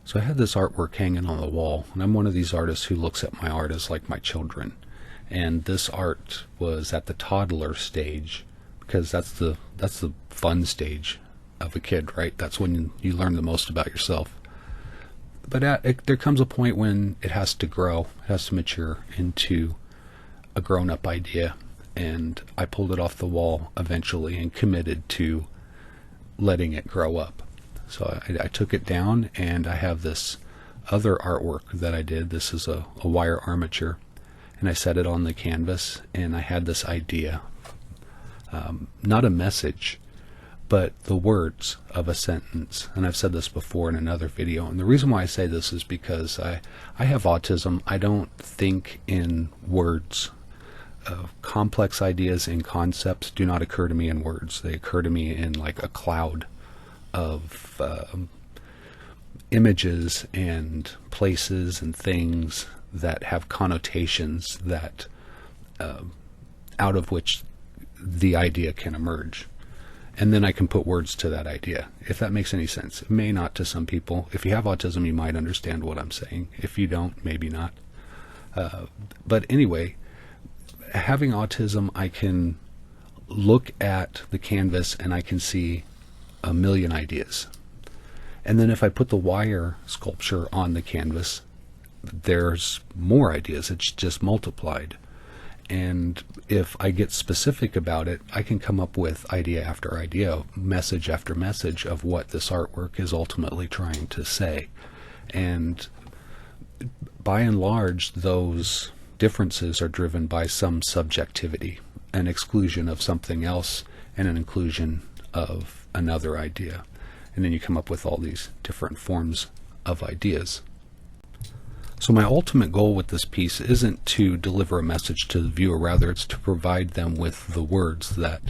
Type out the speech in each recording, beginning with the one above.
So I had this artwork hanging on the wall, and I'm one of these artists who looks at my art as like my children. And this art was at the toddler stage, because that's the fun stage of a kid, right? That's when you learn the most about yourself. But there comes a point when it has to grow, it has to mature into a grown-up idea. And I pulled it off the wall eventually and committed to letting it grow up. So I took it down, and I have this other artwork that I did. This is a wire armature, and I set it on the canvas, and I had this idea, not a message, but the words of a sentence. And I've said this before in another video, and the reason why I say this is because I have autism. I don't think in words. Complex ideas and concepts do not occur to me in words. They occur to me in like a cloud of images and places and things that have connotations that out of which the idea can emerge. And then I can put words to that idea, if that makes any sense. It may not to some people. If you have autism, you might understand what I'm saying. If you don't, maybe not. But anyway, having autism, I can look at the canvas and I can see a million ideas. And then if I put the wire sculpture on the canvas, there's more ideas. It's just multiplied. And if I get specific about it, I can come up with idea after idea, message after message of what this artwork is ultimately trying to say. And by and large, those differences are driven by some subjectivity, an exclusion of something else and an inclusion of another idea. And then you come up with all these different forms of ideas. So my ultimate goal with this piece isn't to deliver a message to the viewer, rather it's to provide them with the words that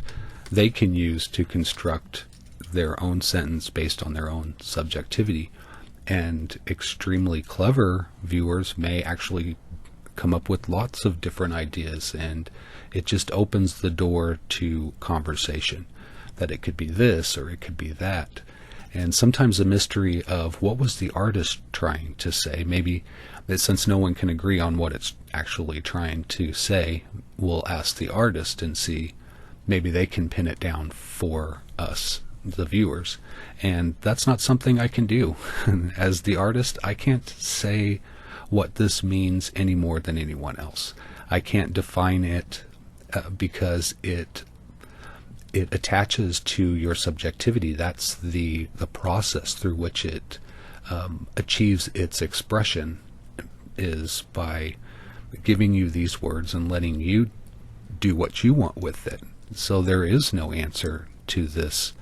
they can use to construct their own sentence based on their own subjectivity. And extremely clever viewers may actually come up with lots of different ideas, and it just opens the door to conversation, that it could be this or it could be that. And sometimes the mystery of what was the artist trying to say, maybe that since no one can agree on what it's actually trying to say, we'll ask the artist and see, maybe they can pin it down for us, the viewers. And that's not something I can do. As the artist, I can't say what this means any more than anyone else. I can't define it because it attaches to your subjectivity. That's the process through which it achieves its expression, is by giving you these words and letting you do what you want with it. So there is no answer to this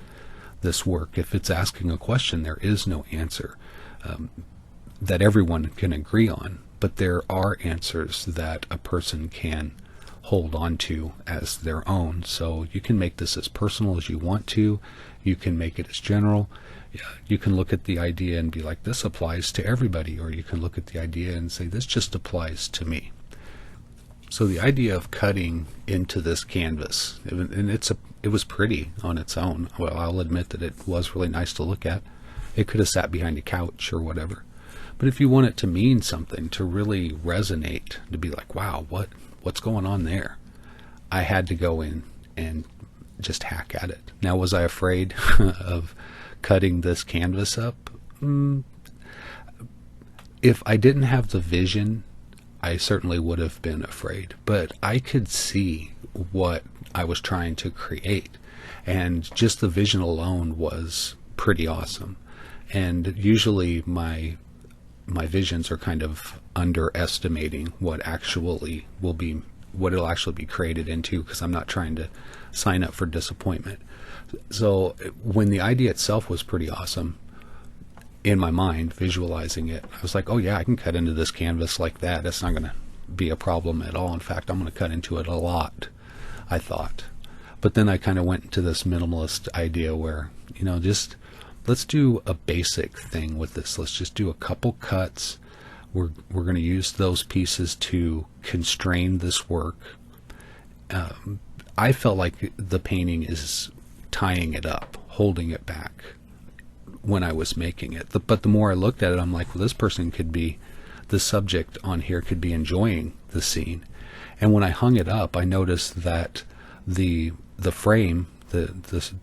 work. If it's asking a question, there is no answer that everyone can agree on, but there are answers that a person can hold on to as their own. So you can make this as personal as you want to. You can make it as general. You can look at the idea and be like, this applies to everybody, or you can look at the idea and say, this just applies to me. So the idea of cutting into this canvas, and it was pretty on its own. Well, I'll admit that it was really nice to look at. It could have sat behind a couch or whatever. But if you want it to mean something, to really resonate, to be like, wow, what's going on there? I had to go in and just hack at it. Now, was I afraid of cutting this canvas up? If I didn't have the vision, I certainly would have been afraid. But I could see what I was trying to create, and just the vision alone was pretty awesome. And usually my visions are kind of underestimating what it'll actually be created into, because I'm not trying to sign up for disappointment. So when the idea itself was pretty awesome, in my mind, visualizing it, I was like, oh yeah, I can cut into this canvas like that. That's not going to be a problem at all. In fact, I'm going to cut into it a lot, I thought. But then I kind of went into this minimalist idea where, just let's do a basic thing with this. Let's just do a couple cuts. We're going to use those pieces to constrain this work. I felt like the painting is tying it up, holding it back, when I was making it. But the more I looked at it, I'm like, well, this person could be, the subject on here could be enjoying the scene. And when I hung it up, I noticed that the frame, the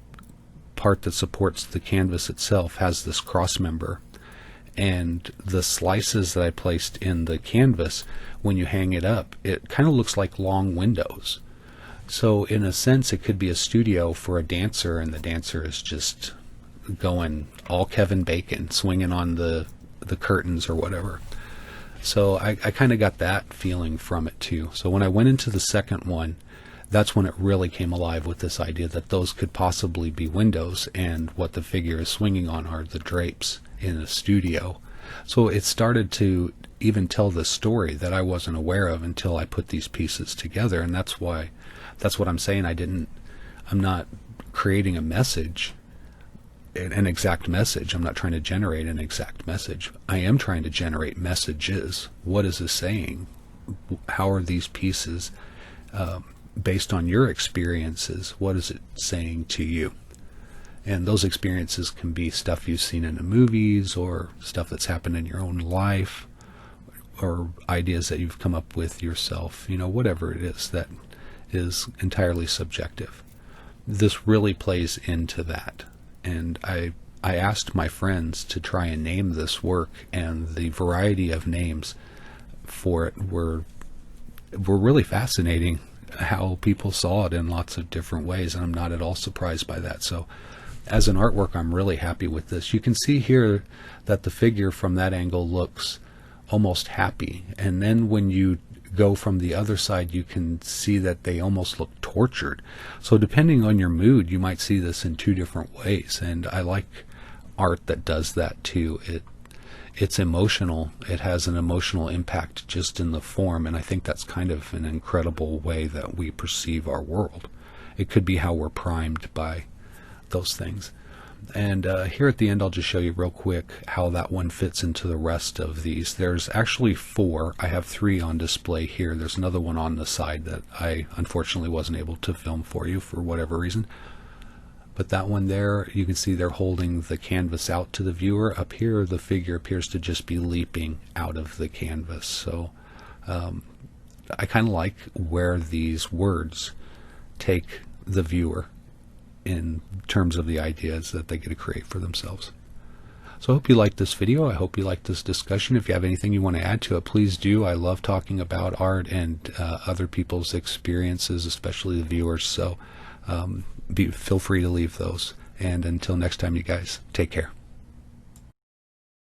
part that supports the canvas itself, has this cross member, and the slices that I placed in the canvas, when you hang it up, it kind of looks like long windows. So in a sense, it could be a studio for a dancer, and the dancer is just going all Kevin Bacon, swinging on the curtains or whatever. So I kind of got that feeling from it too. So when I went into the second one, that's when it really came alive with this idea that those could possibly be windows, and what the figure is swinging on are the drapes in a studio. So it started to even tell the story that I wasn't aware of until I put these pieces together. And that's what I'm saying. I'm not creating a message, an exact message. I'm not trying to generate an exact message. I am trying to generate messages. What is this saying? How are these pieces, based on your experiences, what is it saying to you? And those experiences can be stuff you've seen in the movies, or stuff that's happened in your own life, or ideas that you've come up with yourself, whatever it is that is entirely subjective. This really plays into that. And I asked my friends to try and name this work, and the variety of names for it were really fascinating, how people saw it in lots of different ways, and I'm not at all surprised by that. So as an artwork, I'm really happy with this. You can see here that the figure from that angle looks almost happy, and then when you go from the other side, you can see that they almost look tortured. So depending on your mood, you might see this in two different ways, and I like art that does that too. It's emotional. It has an emotional impact just in the form, and I think that's kind of an incredible way that we perceive our world. It could be how we're primed by those things. And here at the end, I'll just show you real quick how that one fits into the rest of these. There's actually 4. I have 3 on display here. There's another one on the side that I unfortunately wasn't able to film for you for whatever reason. But that one there, you can see they're holding the canvas out to the viewer. Up here, the figure appears to just be leaping out of the canvas. So I kind of like where these words take the viewer in terms of the ideas that they get to create for themselves. So I hope you liked this video. I hope you liked this discussion. If you have anything you want to add to it, please do. I love talking about art and other people's experiences, especially the viewers. So feel free to leave those. And until next time, you guys, take care.